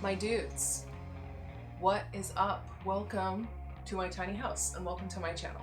My dudes, what is up? Welcome to my tiny house and welcome to my channel.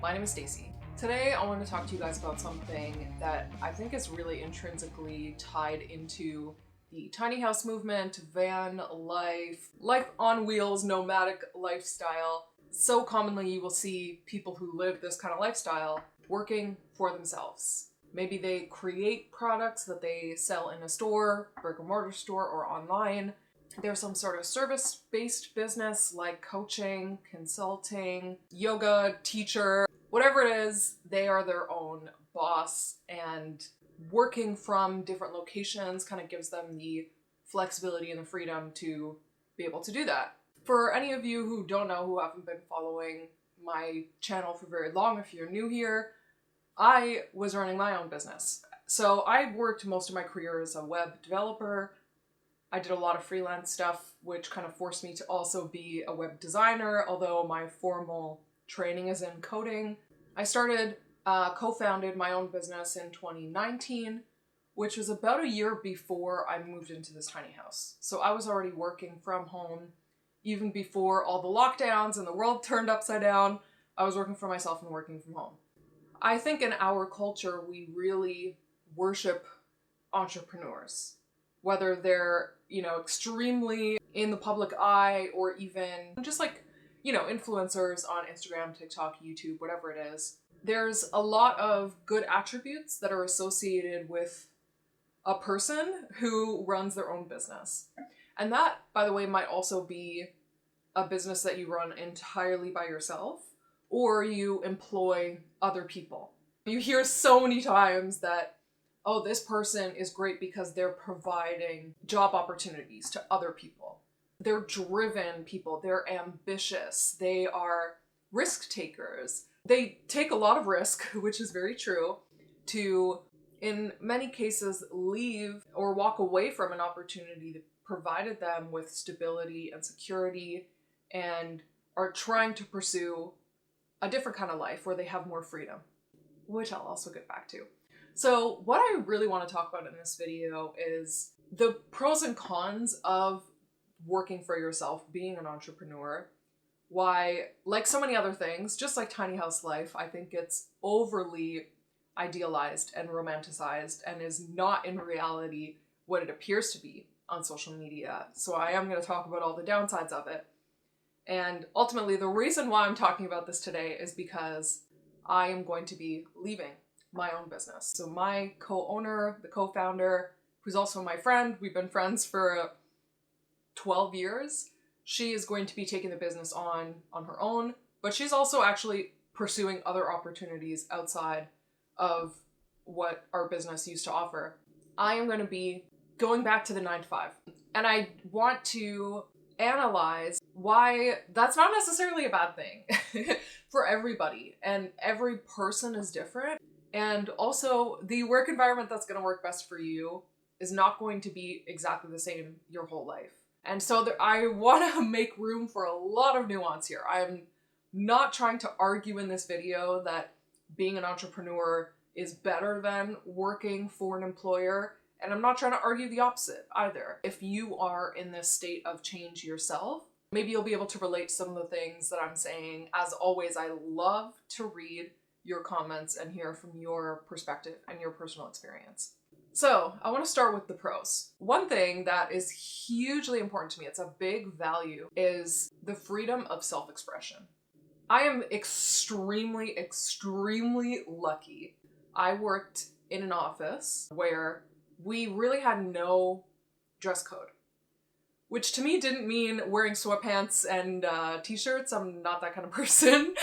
My name is Stacy. Today I want to talk to you guys about something that I think is really intrinsically tied into the tiny house movement, van life, life on wheels, nomadic lifestyle. So commonly you will see people who live this kind of lifestyle working for themselves. Maybe they create products that they sell in a store, brick and mortar store, or online. There's some sort of service-based business like coaching, consulting, yoga, teacher, whatever it is, they are their own boss, and working from different locations kind of gives them the flexibility and the freedom to be able to do that. For any of you who don't know, who haven't been following my channel for very long, if you're new here, I was running my own business. So I worked most of my career as a web developer. I did a lot of freelance stuff, which kind of forced me to also be a web designer, although my formal training is in coding. I co-founded my own business in 2019, which was about a year before I moved into this tiny house. So I was already working from home even before all the lockdowns and the world turned upside down. I was working for myself and working from home. I think in our culture, we really worship entrepreneurs. Whether they're, extremely in the public eye or even just like, influencers on Instagram, TikTok, YouTube, whatever it is. There's a lot of good attributes that are associated with a person who runs their own business. And that, by the way, might also be a business that you run entirely by yourself or you employ other people. You hear so many times that, oh, this person is great because they're providing job opportunities to other people. They're driven people, they're ambitious, they are risk takers. They take a lot of risk, which is very true, to, in many cases, leave or walk away from an opportunity that provided them with stability and security and are trying to pursue a different kind of life where they have more freedom, which I'll also get back to. So what I really want to talk about in this video is the pros and cons of working for yourself, being an entrepreneur. Why, like so many other things, just like tiny house life, I think it's overly idealized and romanticized and is not in reality what it appears to be on social media. So I am going to talk about all the downsides of it. And ultimately, the reason why I'm talking about this today is because I am going to be leaving my own business. So my co-owner, the co-founder, who's also my friend, we've been friends for 12 years. She is going to be taking the business on her own, but she's also actually pursuing other opportunities outside of what our business used to offer. I am going to be going back to the 9-to-5. And I want to analyze why that's not necessarily a bad thing for everybody. And every person is different. And also, the work environment that's going to work best for you is not going to be exactly the same your whole life. And so I want to make room for a lot of nuance here. I'm not trying to argue in this video that being an entrepreneur is better than working for an employer. And I'm not trying to argue the opposite either. If you are in this state of change yourself, maybe you'll be able to relate to some of the things that I'm saying. As always, I love to read your comments and hear from your perspective and your personal experience. So I want to start with the pros. One thing that is hugely important to me, it's a big value, is the freedom of self-expression. I am extremely, extremely lucky. I worked in an office where we really had no dress code, which to me didn't mean wearing sweatpants and t-shirts. I'm not that kind of person.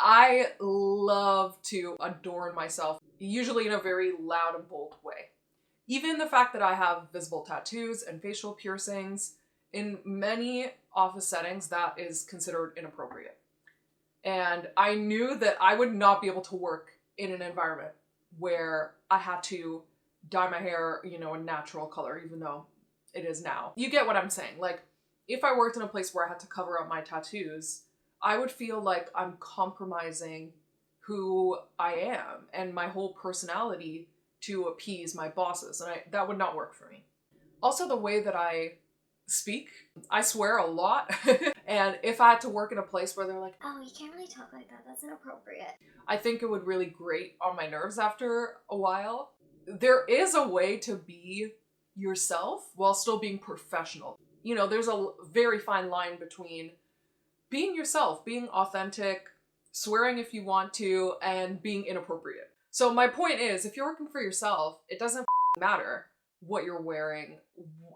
I love to adorn myself, usually in a very loud and bold way. Even the fact that I have visible tattoos and facial piercings, in many office settings, that is considered inappropriate. And I knew that I would not be able to work in an environment where I had to dye my hair, a natural color, even though it is now. You get what I'm saying. Like, if I worked in a place where I had to cover up my tattoos, I would feel like I'm compromising who I am and my whole personality to appease my bosses, and that would not work for me. Also, the way that I speak. I swear a lot. And if I had to work in a place where they're like, oh, you can't really talk like that, that's inappropriate, I think it would really grate on my nerves after a while. There is a way to be yourself while still being professional. You know, there's a very fine line between being yourself, being authentic, swearing if you want to, and being inappropriate. So my point is, if you're working for yourself, it doesn't matter what you're wearing,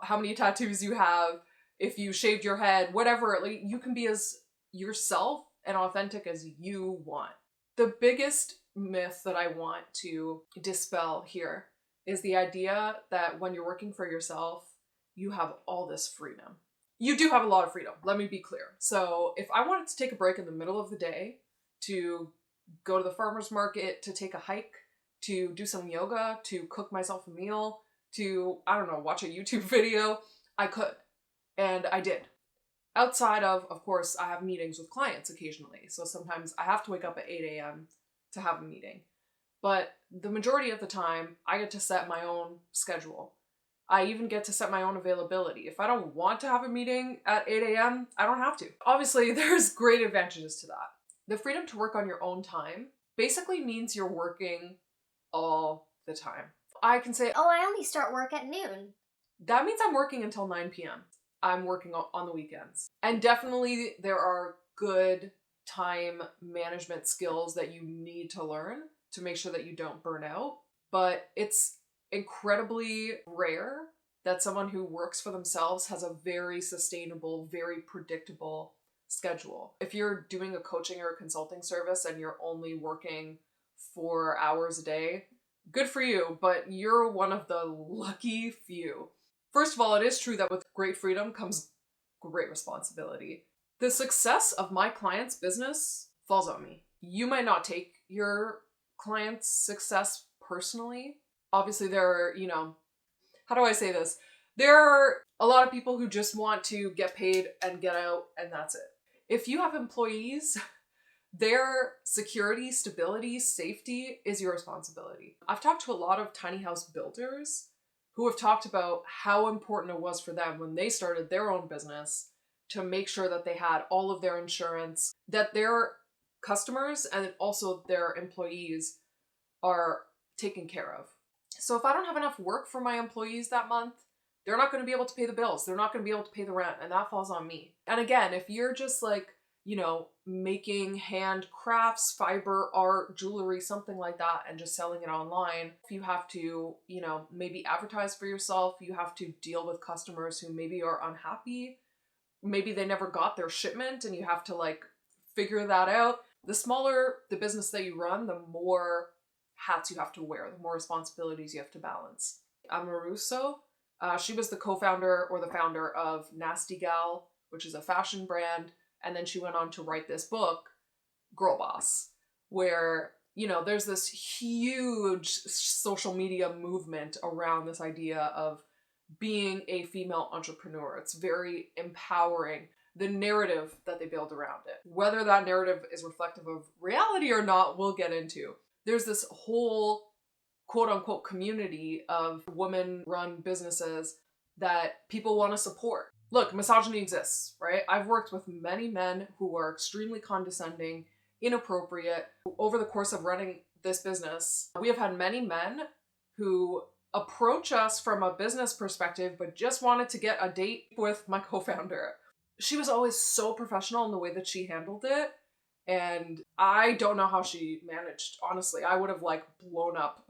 how many tattoos you have, if you shaved your head, whatever. Like, you can be as yourself and authentic as you want. The biggest myth that I want to dispel here is the idea that when you're working for yourself, you have all this freedom. You do have a lot of freedom, let me be clear. So if I wanted to take a break in the middle of the day to go to the farmer's market, to take a hike, to do some yoga, to cook myself a meal, to, I don't know, watch a YouTube video, I could. And I did. Outside of course, I have meetings with clients occasionally. So sometimes I have to wake up at 8 a.m. to have a meeting. But the majority of the time, I get to set my own schedule. I even get to set my own availability. If I don't want to have a meeting at 8 a.m., I don't have to. Obviously, there's great advantages to that. The freedom to work on your own time basically means you're working all the time. I can say, oh, I only start work at noon. That means I'm working until 9 p.m. I'm working on the weekends. And definitely there are good time management skills that you need to learn to make sure that you don't burn out. But it's incredibly rare that someone who works for themselves has a very sustainable, very predictable schedule. If you're doing a coaching or a consulting service and you're only working 4 hours a day, good for you, but you're one of the lucky few. First of all, it is true that with great freedom comes great responsibility. The success of my client's business falls on me. You might not take your client's success personally. Obviously, there are, how do I say this? There are a lot of people who just want to get paid and get out, and that's it. If you have employees, their security, stability, safety is your responsibility. I've talked to a lot of tiny house builders who have talked about how important it was for them when they started their own business to make sure that they had all of their insurance, that their customers and also their employees are taken care of. So if I don't have enough work for my employees that month, they're not going to be able to pay the bills. They're not going to be able to pay the rent, and that falls on me. And again, if you're just like, making hand crafts, fiber art, jewelry, something like that, and just selling it online, if you have to, maybe advertise for yourself, you have to deal with customers who maybe are unhappy. Maybe they never got their shipment and you have to figure that out. The smaller the business that you run, the more hats you have to wear, the more responsibilities you have to balance. Russo, she was the co-founder or the founder of Nasty Gal, which is a fashion brand. And then she went on to write this book, Girl Boss, where, there's this huge social media movement around this idea of being a female entrepreneur. It's very empowering. The narrative that they build around it, whether that narrative is reflective of reality or not, we'll get into. There's this whole quote unquote community of women-run businesses that people want to support. Look, misogyny exists, right? I've worked with many men who are extremely condescending, inappropriate. Over the course of running this business, we have had many men who approach us from a business perspective, but just wanted to get a date with my co-founder. She was always so professional in the way that she handled it. And I don't know how she managed, honestly. I would have blown up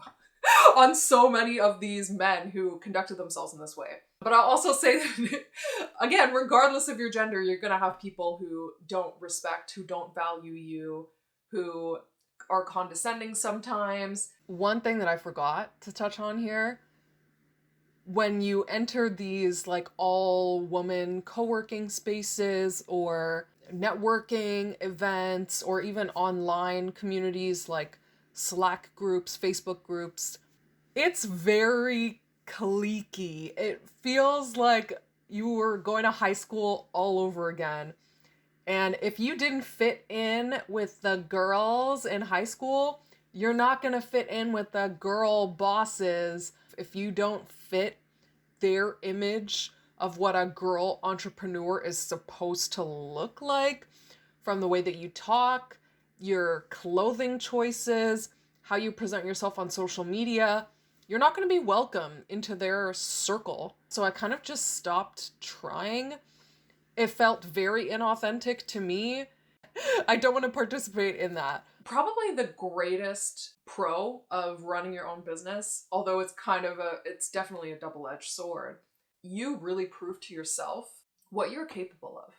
on so many of these men who conducted themselves in this way. But I'll also say that, again, regardless of your gender, you're going to have people who don't respect, who don't value you, who are condescending sometimes. One thing that I forgot to touch on here, when you enter these all-woman co-working spaces or networking events or even online communities like Slack groups, Facebook groups, it's very cliquey. It feels like you were going to high school all over again. And if you didn't fit in with the girls in high school, you're not going to fit in with the girl bosses if you don't fit their image of what a girl entrepreneur is supposed to look like, from the way that you talk, your clothing choices, how you present yourself on social media, you're not going to be welcome into their circle. So I kind of just stopped trying. It felt very inauthentic to me. I don't want to participate in that. Probably the greatest pro of running your own business, although it's definitely a double-edged sword. You really prove to yourself what you're capable of.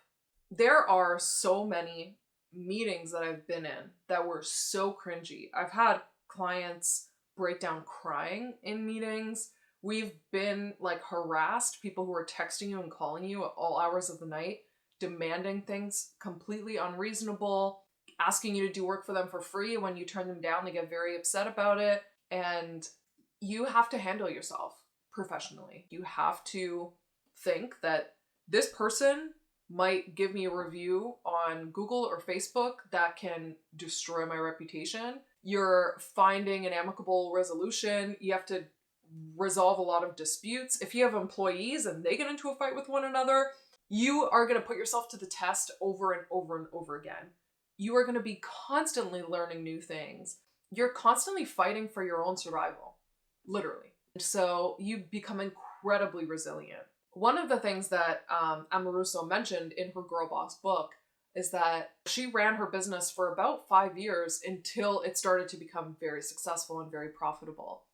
There are so many meetings that I've been in that were so cringy. I've had clients break down crying in meetings. We've been like harassed, people who are texting you and calling you at all hours of the night, demanding things completely unreasonable, asking you to do work for them for free. When you turn them down, they get very upset about it. And you have to handle yourself professionally. You have to think that this person might give me a review on Google or Facebook that can destroy my reputation. You're finding an amicable resolution. You have to resolve a lot of disputes. If you have employees and they get into a fight with one another, you are going to put yourself to the test over and over and over again. You are going to be constantly learning new things. You're constantly fighting for your own survival, literally. So you become incredibly resilient. One of the things that Emma Russo mentioned in her Girl Boss book is that she ran her business for about 5 years until it started to become very successful and very profitable.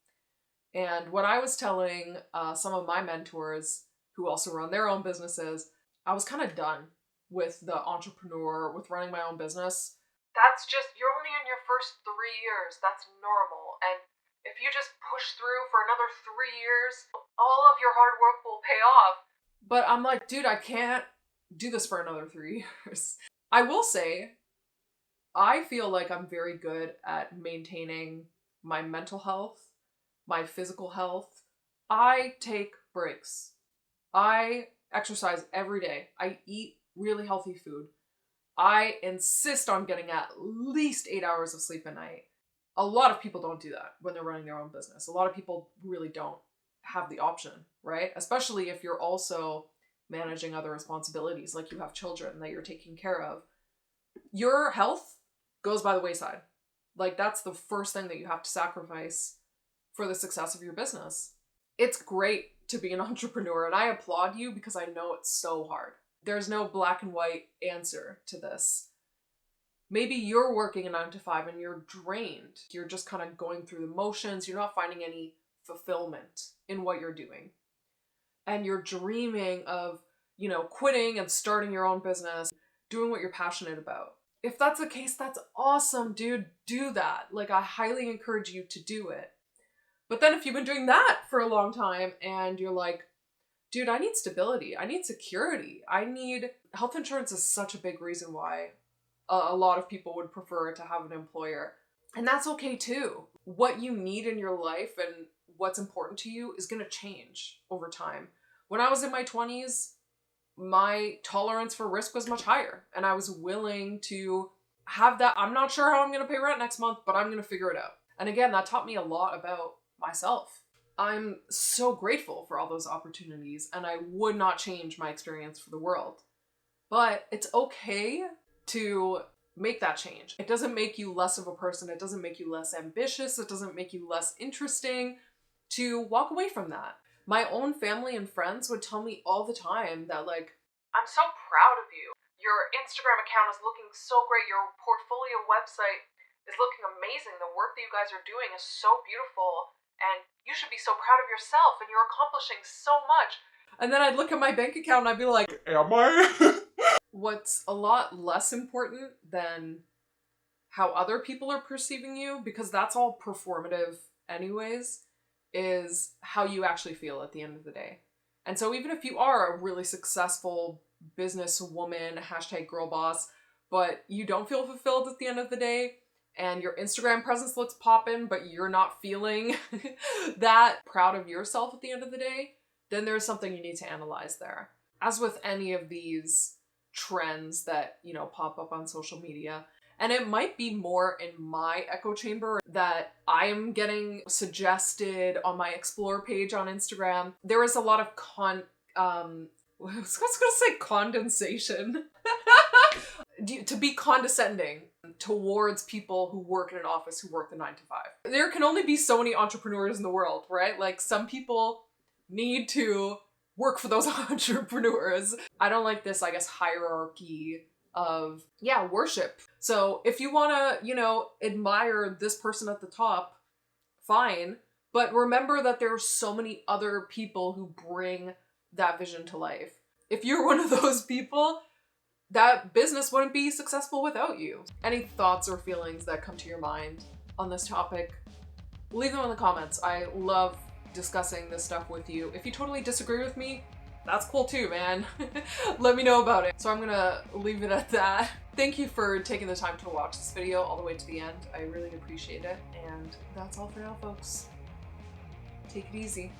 And what I was telling some of my mentors who also run their own businesses, I was kind of done with the entrepreneur, with running my own business. You're only in your first 3 years. That's normal. And if you just push through for another 3 years, all of your hard work will pay off. But I'm like, dude, I can't do this for another 3 years. I will say, I feel like I'm very good at maintaining my mental health, my physical health. I take breaks. I exercise every day. I eat really healthy food. I insist on getting at least 8 hours of sleep a night. A lot of people don't do that when they're running their own business. A lot of people really don't have the option, right? Especially if you're also managing other responsibilities, like you have children that you're taking care of. Your health goes by the wayside. Like, that's the first thing that you have to sacrifice for the success of your business. It's great to be an entrepreneur, and I applaud you because I know it's so hard. There's no black and white answer to this. Maybe you're working a 9 to 5 and you're drained. You're just kind of going through the motions. You're not finding any fulfillment in what you're doing. And you're dreaming of, quitting and starting your own business, doing what you're passionate about. If that's the case, that's awesome, dude. Do that. Like, I highly encourage you to do it. But then if you've been doing that for a long time and you're like, dude, I need stability. I need security. Health insurance is such a big reason why a lot of people would prefer to have an employer. And that's okay too. What you need in your life and what's important to you is going to change over time. When I was in my 20s, my tolerance for risk was much higher, and I was willing to have that. I'm not sure how I'm going to pay rent next month, but I'm going to figure it out. And again, that taught me a lot about myself. I'm so grateful for all those opportunities, and I would not change my experience for the world. But it's okay to make that change. It doesn't make you less of a person. It doesn't make you less ambitious. It doesn't make you less interesting to walk away from that. My own family and friends would tell me all the time that, like, I'm so proud of you. Your Instagram account is looking so great. Your portfolio website is looking amazing. The work that you guys are doing is so beautiful. And you should be so proud of yourself. And you're accomplishing so much. And then I'd look at my bank account and I'd be like, am I? What's a lot less important than how other people are perceiving you, because that's all performative anyways, is how you actually feel at the end of the day. And so even if you are a really successful businesswoman, #girlboss, but you don't feel fulfilled at the end of the day, and your Instagram presence looks poppin', but you're not feeling that proud of yourself at the end of the day, then there's something you need to analyze there. As with any of these trends that, pop up on social media, and it might be more in my echo chamber that I'm getting suggested on my explore page on Instagram. There is a lot of I was gonna say condensation. To be condescending towards people who work in an office, who work the 9 to 5. There can only be so many entrepreneurs in the world, right? Like, some people need to work for those entrepreneurs. I don't like this, I guess, hierarchy of, yeah, worship. So if you wanna, you know, admire this person at the top, fine. But remember that there are so many other people who bring that vision to life. If you're one of those people, that business wouldn't be successful without you. Any thoughts or feelings that come to your mind on this topic, leave them in the comments. I love discussing this stuff with you. If you totally disagree with me, that's cool too, man. Let me know about it. So I'm gonna leave it at that. Thank you for taking the time to watch this video all the way to the end. I really appreciate it. And that's all for now, folks. Take it easy.